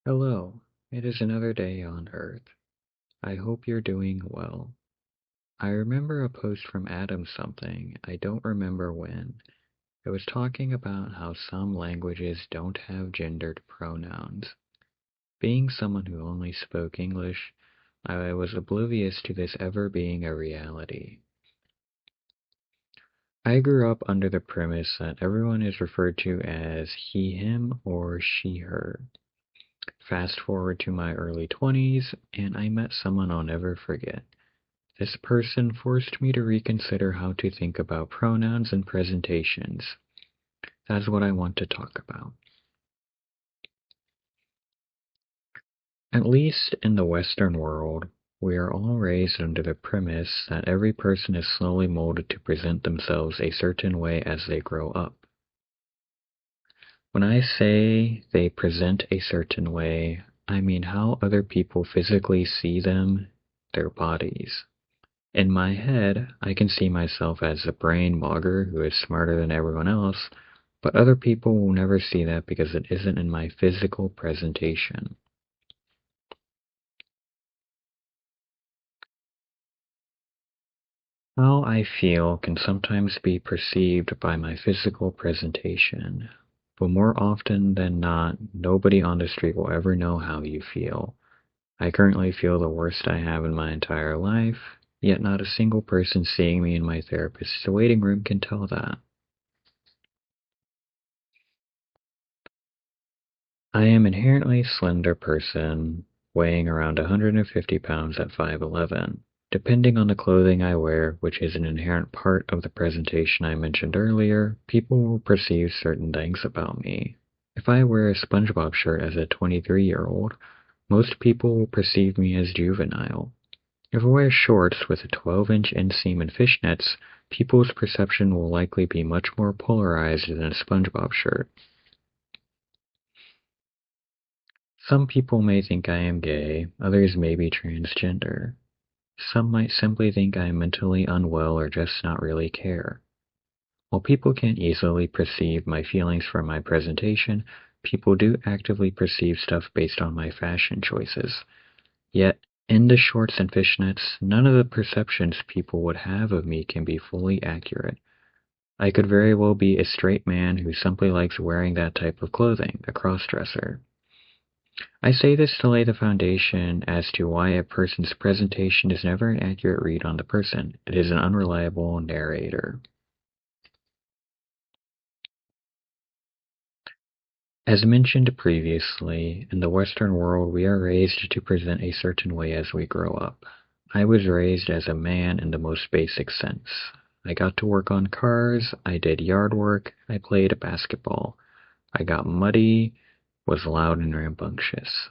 Hello, it is another day on Earth. I hope you're doing well. I remember a post from Adam something, I don't remember when. It was talking about how some languages don't have gendered pronouns. Being someone who only spoke English, I was oblivious to this ever being a reality. I grew up under the premise that everyone is referred to as he, him, or she, her. Fast forward to my early 20s, and I met someone I'll never forget. This person forced me to reconsider how to think about pronouns and presentations. That's what I want to talk about. At least in the Western world, we are all raised under the premise that every person is slowly molded to present themselves a certain way as they grow up. When I say they present a certain way, I mean how other people physically see them, their bodies. In my head, I can see myself as a brain mogger who is smarter than everyone else, but other people will never see that because it isn't in my physical presentation. How I feel can sometimes be perceived by my physical presentation, but more often than not, nobody on the street will ever know how you feel. I currently feel the worst I have in my entire life, yet not a single person seeing me in my therapist's waiting room can tell that. I am an inherently slender person, weighing around 150 pounds at 5'11". Depending on the clothing I wear, which is an inherent part of the presentation I mentioned earlier, people will perceive certain things about me. If I wear a SpongeBob shirt as a 23-year-old, most people will perceive me as juvenile. If I wear shorts with a 12-inch inseam and fishnets, people's perception will likely be much more polarized than a SpongeBob shirt. Some people may think I am gay, others may be transgender. Some might simply think I am mentally unwell or just not really care. While people can't easily perceive my feelings from my presentation, people do actively perceive stuff based on my fashion choices. Yet, in the shorts and fishnets, none of the perceptions people would have of me can be fully accurate. I could very well be a straight man who simply likes wearing that type of clothing, a cross-dresser. I say this to lay the foundation as to why a person's presentation is never an accurate read on the person. It is an unreliable narrator. As mentioned previously, in the Western world we are raised to present a certain way as we grow up. I was raised as a man in the most basic sense. I got to work on cars, I did yard work, I played basketball. I got muddy, was loud and rambunctious.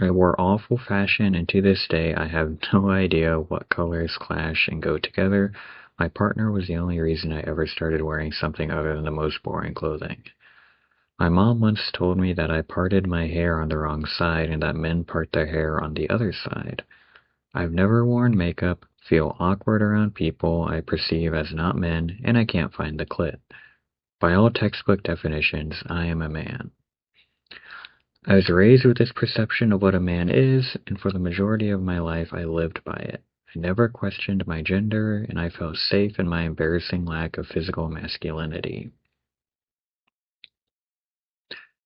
I wore awful fashion, and to this day I have no idea what colors clash and go together. My partner was the only reason I ever started wearing something other than the most boring clothing. My mom once told me that I parted my hair on the wrong side and that men part their hair on the other side. I've never worn makeup, feel awkward around people I perceive as not men, and I can't find the clit. By all textbook definitions, I am a man. I was raised with this perception of what a man is, and for the majority of my life I lived by it. I never questioned my gender, and I felt safe in my embarrassing lack of physical masculinity.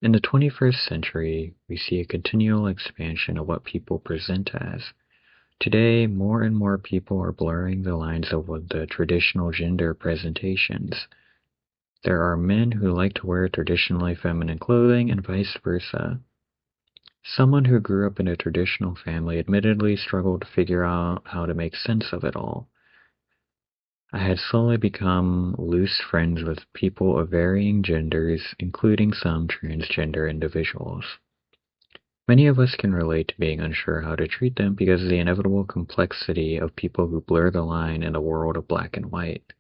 In the 21st century, we see a continual expansion of what people present as. Today, more and more people are blurring the lines of what the traditional gender presentations. There are men who like to wear traditionally feminine clothing and vice versa. Someone who grew up in a traditional family admittedly struggled to figure out how to make sense of it all. I had slowly become loose friends with people of varying genders, including some transgender individuals. Many of us can relate to being unsure how to treat them because of the inevitable complexity of people who blur the line in a world of black and white.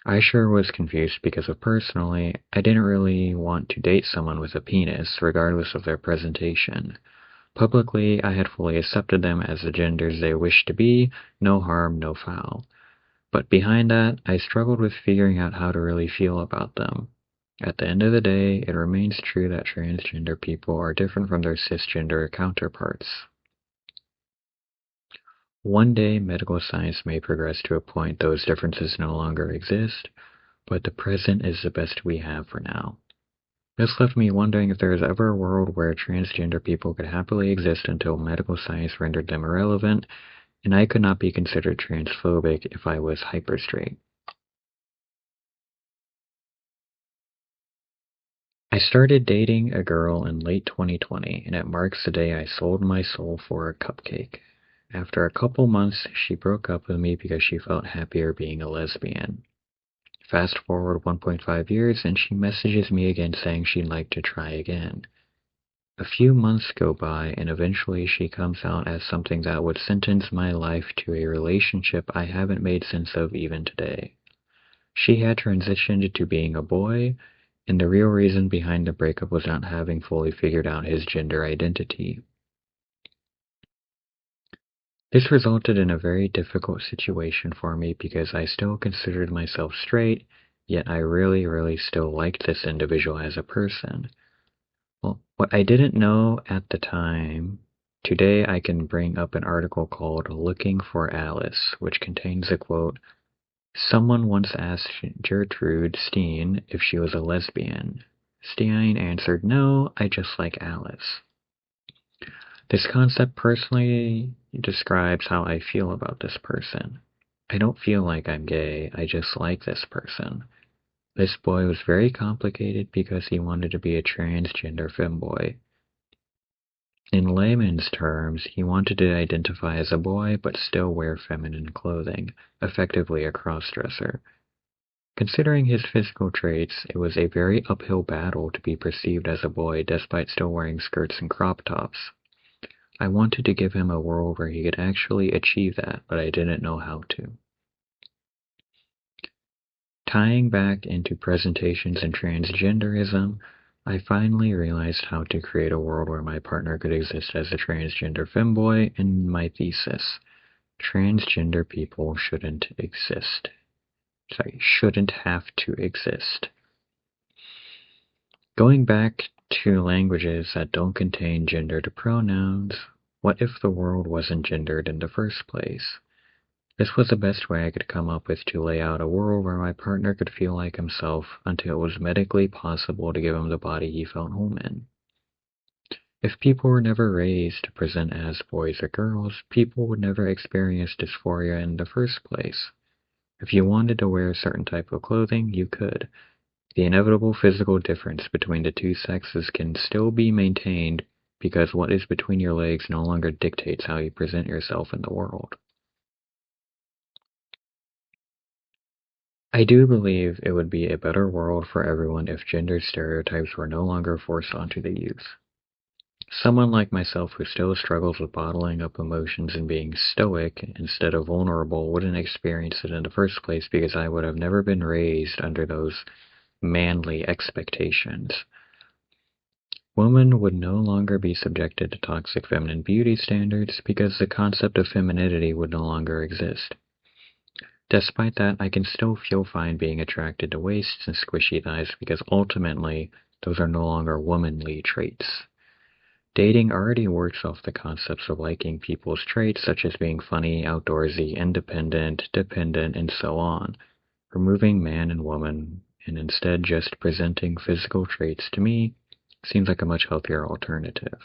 I sure was confused because personally, I didn't really want to date someone with a penis, regardless of their presentation. Publicly, I had fully accepted them as the genders they wished to be, no harm, no foul. But behind that, I struggled with figuring out how to really feel about them. At the end of the day, it remains true that transgender people are different from their cisgender counterparts. One day, medical science may progress to a point those differences no longer exist, but the present is the best we have for now. This left me wondering if there is ever a world where transgender people could happily exist until medical science rendered them irrelevant, and I could not be considered transphobic if I was hyperstraight. I started dating a girl in late 2020, and it marks the day I sold my soul for a cupcake. After a couple months, she broke up with me because she felt happier being a lesbian. Fast forward 1.5 years, and she messages me again saying she'd like to try again. A few months go by, and eventually she comes out as something that would sentence my life to a relationship I haven't made sense of even today. She had transitioned to being a boy, and the real reason behind the breakup was not having fully figured out his gender identity. This resulted in a very difficult situation for me because I still considered myself straight, yet I really still liked this individual as a person. Well, what I didn't know at the time, today I can bring up an article called Looking for Alice, which contains a quote, "Someone once asked Gertrude Stein if she was a lesbian. Stein answered, 'No, I just like Alice.' This concept personally describes how I feel about this person. I don't feel like I'm gay, I just like this person. This boy was very complicated because he wanted to be a transgender femboy. In layman's terms, he wanted to identify as a boy but still wear feminine clothing, effectively a crossdresser. Considering his physical traits, it was a very uphill battle to be perceived as a boy despite still wearing skirts and crop tops. I wanted to give him a world where he could actually achieve that, but I didn't know how to. Tying back into presentations and transgenderism, I finally realized how to create a world where my partner could exist as a transgender femboy in my thesis. Transgender people shouldn't have to exist. Going back to languages that don't contain gendered pronouns, what if the world wasn't gendered in the first place? This was the best way I could come up with to lay out a world where my partner could feel like himself until it was medically possible to give him the body he felt home in. If people were never raised to present as boys or girls, people would never experience dysphoria in the first place. If you wanted to wear a certain type of clothing, you could. The inevitable physical difference between the two sexes can still be maintained because what is between your legs no longer dictates how you present yourself in the world. I do believe it would be a better world for everyone if gender stereotypes were no longer forced onto the youth. Someone like myself who still struggles with bottling up emotions and being stoic instead of vulnerable wouldn't experience it in the first place because I would have never been raised under those manly expectations. Women would no longer be subjected to toxic feminine beauty standards because the concept of femininity would no longer exist. Despite that, I can still feel fine being attracted to waists and squishy thighs because ultimately, those are no longer womanly traits. Dating already works off the concepts of liking people's traits such as being funny, outdoorsy, independent, dependent, and so on. Removing man and woman and instead just presenting physical traits to me seems like a much healthier alternative.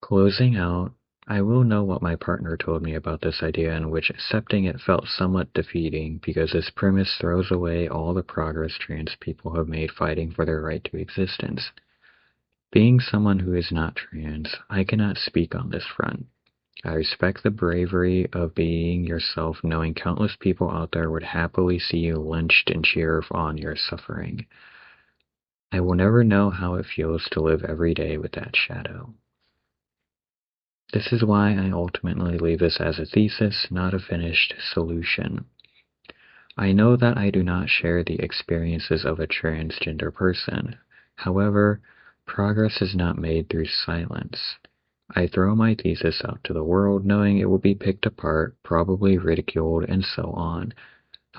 Closing out, I will know what my partner told me about this idea in which accepting it felt somewhat defeating because this premise throws away all the progress trans people have made fighting for their right to existence. Being someone who is not trans, I cannot speak on this front. I respect the bravery of being yourself, knowing countless people out there would happily see you lynched and cheer on your suffering. I will never know how it feels to live every day with that shadow. This is why I ultimately leave this as a thesis, not a finished solution. I know that I do not share the experiences of a transgender person. However, progress is not made through silence. I throw my thesis out to the world knowing it will be picked apart, probably ridiculed, and so on.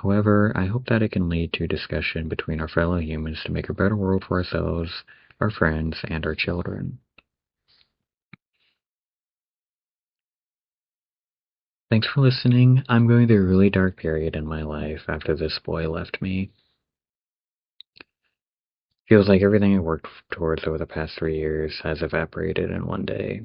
However, I hope that it can lead to discussion between our fellow humans to make a better world for ourselves, our friends, and our children. Thanks for listening. I'm going through a really dark period in my life after this boy left me. Feels like everything I worked towards over the past 3 years has evaporated in one day.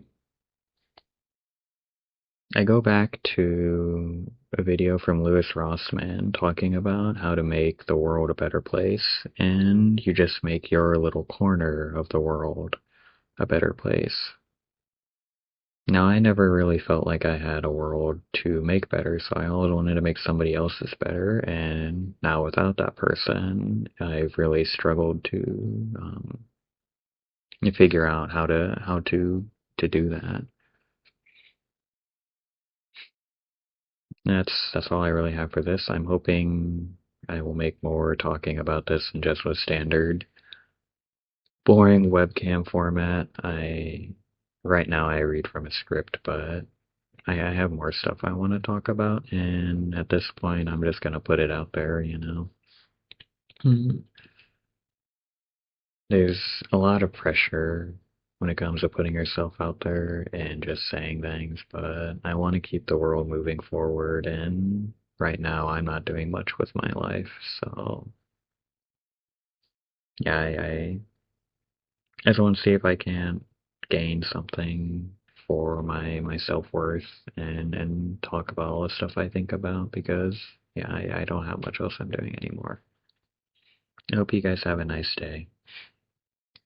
I go back to a video from Louis Rossmann talking about how to make the world a better place, and you just make your little corner of the world a better place. Now, I never really felt like I had a world to make better, so I always wanted to make somebody else's better, and now without that person, I've really struggled to figure out how to do that. That's all I really have for this. I'm hoping I will make more talking about this than just with standard boring webcam format. I right now I read from a script, but I have more stuff I want to talk about, and at this point, I'm just gonna put it out there. Hmm. There's a lot of pressure when it comes to putting yourself out there and just saying things, but I want to keep the world moving forward, and right now, I'm not doing much with my life, so yeah, I just want to see if I can gain something for my self-worth and talk about all the stuff I think about because yeah, I don't have much else I'm doing anymore. I hope you guys have a nice day.